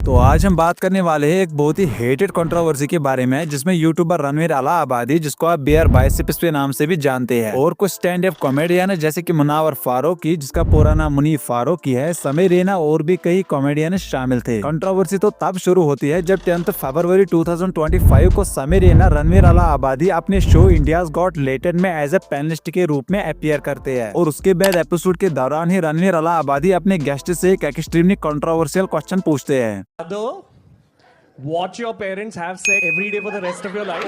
तो आज हम बात करने वाले हैं एक बहुत ही हेटेड कंट्रोवर्सी के बारे में, जिसमें यूट्यूबर रणवीर इलाहाबादी, जिसको आप बियर बाइसेप्स के नाम से भी जानते हैं, और कुछ स्टैंड अप कॉमेडियन जैसे कि मुनावर फारूकी, जिसका पूरा नाम मुनीफ फारूकी है, समीर रैना और भी कई कॉमेडियन शामिल थे। कंट्रोवर्सी तो तब शुरू होती है जब 10 फरवरी 2025 को समीर रैना रणवीर इलाहाबादी अपने शो इंडियाज गॉट टैलेंट में एज ए पैनलिस्ट के रूप में अपीयर करते हैं, और उसके बाद एपिसोड के दौरान ही रणवीर इलाहाबादी अपने गेस्ट से एक एक्सट्रीमली कंट्रोवर्शियल क्वेश्चन पूछते हैं। Watch your parents have sex every day for the rest of your life.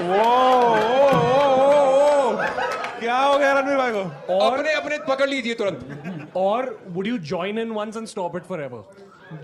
क्या हो गया रणवीर भाई को? अपने अपने पकड़ लीजिए तुरंत। Or would you join in once and stop it forever?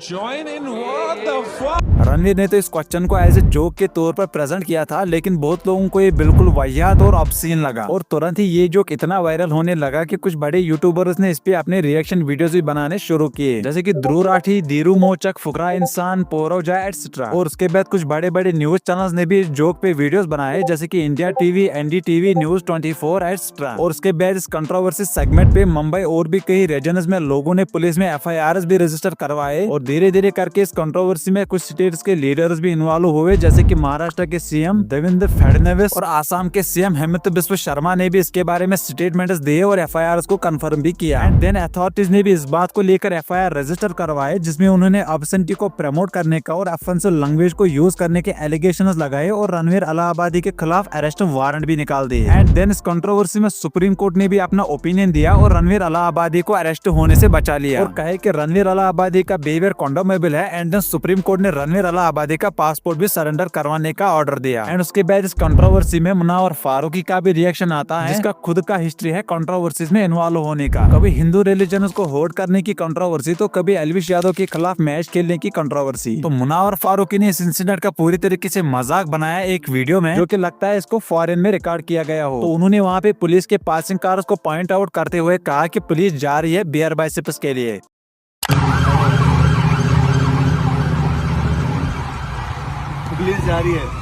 Join in what the fuck? Ranveer ने तो इस क्वेश्चन को एज ए जोक के तौर पर प्रेजेंट किया था, लेकिन बहुत लोगों को ये बिल्कुल वाहियात और ऑब्सीन लगा, और तुरंत ही ये जोक इतना वायरल होने लगा कि कुछ बड़े यूट्यूबर्स ने इस पे अपने रिएक्शन वीडियोस भी बनाने शुरू किए, जैसे कि ध्रुव राठी, धीरू मोचक, फुकरा इंसान, पोरोजा एटसेट्रा। और उसके बाद कुछ बड़े बड़े न्यूज चैनल्स ने भी जोक पे वीडियोस बनाए, जैसे कि India TV, NDTV, news 24 etcetera. और उसके बाद इस कंट्रोवर्सी सेगमेंट पे मुंबई और भी कई रीजन्स में लोगों ने पुलिस में FIRs भी रजिस्टर करवाए, और धीरे धीरे करके इस कंट्रोवर्सी में कुछ स्टेट्स के लीडर्स भी इन्वॉल्व हुए, जैसे कि महाराष्ट्र के सीएम देवेंद्र फडणवीस और आसाम के सीएम हेमंत बिस्वा शर्मा ने भी इसके बारे में स्टेटमेंट्स दिए और FIRs को कंफर्म भी किया। एंड देन अथॉरिटीज ने भी इस बात को लेकर FIR रजिस्टर करवाए, जिसमें उन्होंने ऑब्सेंटी को प्रमोट करने का और ऑफेंसिव लैंग्वेज को यूज करने के एलिगेशंस लगाए, और रणवीर इलाहाबादी के खिलाफ अरेस्ट वारंट भी निकाल दिए। एंड देन इस कंट्रोवर्सी में सुप्रीम कोर्ट ने भी अपना ओपिनियन दिया और रणवीर इलाहाबादी को अरेस्ट होने से बचा लिया, और कहे कि रणवीर इलाहाबादी का बिहेवियर कंडोमेबल है। एंड देन सुप्रीम कोर्ट ने रणवीर इलाहाबादी का पासपोर्ट भी सरेंडर करवाने का ऑर्डर दिया। एंड उसके बाद इस कंट्रोवर्सी में मुनावर फारूकी का भी रिएक्शन आता है, जिसका खुद का हिस्ट्री है कंट्रोवर्सीज में इन्वॉल्व होने का। कभी हिंदू रिलीजन को होल्ड करने की कंट्रोवर्सी, तो कभी एल्विश यादव के खिलाफ मैच खेलने की कंट्रोवर्सी। तो मुनावर फारूकी ने इस इंसिडेंट का पूरी तरीके से मजाक बनाया एक वीडियो में, जो कि लगता है इसको फॉरेन में रिकॉर्ड किया गया हो। तो उन्होंने वहाँ पे पुलिस के पासिंग कार्स को पॉइंट आउट करते हुए कहा कि पुलिस जा रही है बियर बाइसेप्स के लिए। पुलिस जा रही है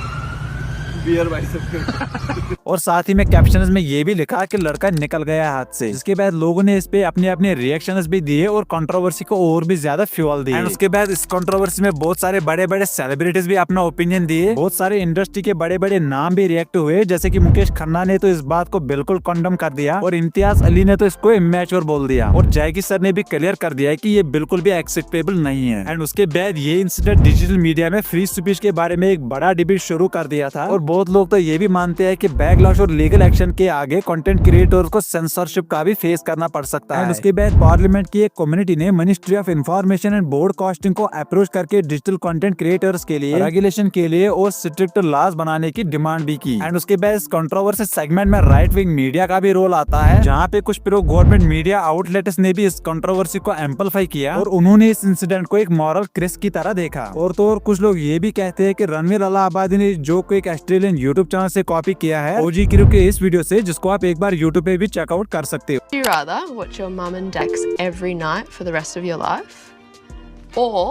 बियर बाइसेप्स और साथ ही में कैप्शंस में ये भी लिखा कि लड़का निकल गया हाथ से। जिसके बाद लोगों ने इस पे अपने अपने रिएक्शंस भी दिए और कंट्रोवर्सी को और भी ज्यादा फ्यूल दिए। एंड उसके बाद इस कंट्रोवर्सी में बहुत सारे बड़े बड़े सेलिब्रिटीज भी अपना ओपिनियन दिए, बहुत सारे इंडस्ट्री के बड़े बड़े नाम भी रिएक्ट हुए, जैसे कि मुकेश खन्ना ने तो इस बात को बिल्कुल कंडम कर दिया, और इम्तियाज अली ने तो इसको इमेच्योर बोल दिया, और जैकी सर ने भी क्लियर कर दिया कि ये बिल्कुल भी एक्सेप्टेबल नहीं है। एंड उसके बाद ये इंसिडेंट डिजिटल मीडिया में फ्री स्पीच के बारे में एक बड़ा डिबेट शुरू कर दिया था, और बहुत लोग तो ये भी मानते हैं कि बैकलॉश और लीगल एक्शन के आगे कंटेंट क्रिएटर्स को सेंसरशिप का भी फेस करना पड़ सकता है। उसके बाद पार्लियामेंट की एक कम्युनिटी ने ministry of information and broadcasting को अप्रोच करके डिजिटल कंटेंट क्रिएटर्स के लिए रेगुलेशन के लिए और स्ट्रिक्ट लॉज बनाने की डिमांड भी की। एंड उसके बाद इस कंट्रोवर्सी सेगमेंट में राइट विंग मीडिया का भी रोल आता है, जहाँ पे कुछ प्रो गवर्नमेंट मीडिया आउटलेट्स ने भी इस कंट्रोवर्सी को एम्पलीफाई किया, और उन्होंने इस इंसिडेंट को एक मॉरल क्रिस की तरह देखा। और तो और कुछ लोग ये भी कहते हैं कि रणवीर इलाहाबादी ने जो को एक ऑस्ट्रेलियन यूट्यूब चैनल से कॉपी किया है OG क्रू के इस वीडियो से, जिसको आप एक बार यूट्यूब पे भी चेकआउट कर सकते हो। Would you rather watch your mum and Dex every night for the rest of your life, or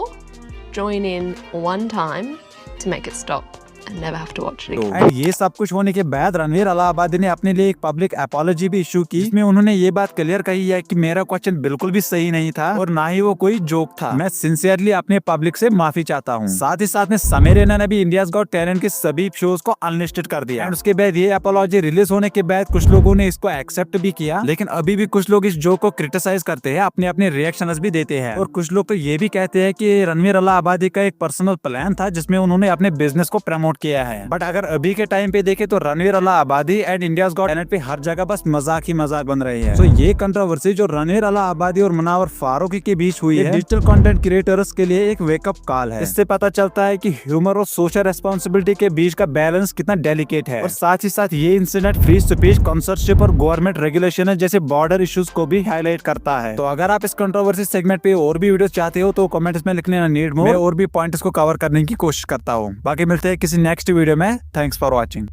join in one time to make it stop and never have to watch it again? And ये सब कुछ होने के बाद रणवीर इलाहाबादी ने अपने लिए एक पब्लिक अपॉलॉजी भी इशू की, जिसमें उन्होंने ये बात क्लियर कही है कि मेरा क्वेश्चन बिल्कुल भी सही नहीं था, और ना ही वो कोई जोक था। मैं सिंसियरली अपने पब्लिक से माफी चाहता हूँ। साथ ही साथ में समीर रैना ने भी इंडियाज गॉट टैलेंट के सभी शोज को अनलिस्टेड कर दिया। एंड उसके बाद ये अपॉलॉजी रिलीज होने के बाद कुछ लोगों ने इसको एक्सेप्ट भी किया, लेकिन अभी भी कुछ लोग इस जोक को क्रिटिसाइज करते हैं, अपने अपने रिएक्शंस भी देते हैं, और कुछ लोग तो ये भी कहते हैं कि रणवीर इलाहाबादी का एक पर्सनल प्लान था, जिसमें उन्होंने अपने बिजनेस को प्रमोट किया है। बट अगर अभी के टाइम पे देखे तो रणवीर इलाहाबादी एंड इंडियाज गॉट टैलेंट पे हर जगह बस मजाक ही मजाक बन रही है। तो ये कंट्रोवर्सी जो रणवीर इलाहाबादी और मुनावर फारूकी के बीच हुई है, डिजिटल कंटेंट क्रिएटर्स के लिए एक वेकअप कॉल है। इससे पता चलता है कि ह्यूमर और सोशल रेस्पॉन्सिबिलिटी के बीच का बैलेंस कितना डेलिकेट है, और साथ ही साथ ये इंसिडेंट फ्री स्पीच, कंसर्शिप और गवर्नमेंट रेगुलेशन जैसे बॉर्डर इश्यूज को भी हाईलाइट करता है। तो अगर आप इस कंट्रोवर्सी सेगमेंट पे और भी वीडियो चाहते हो तो कमेंट्स में लिख लेना नीड मोर, और भी पॉइंट्स को कवर करने की कोशिश करता हूँ। बाकी मिलते हैं किसी नेक्स्ट वीडियो में। Thanks for watching.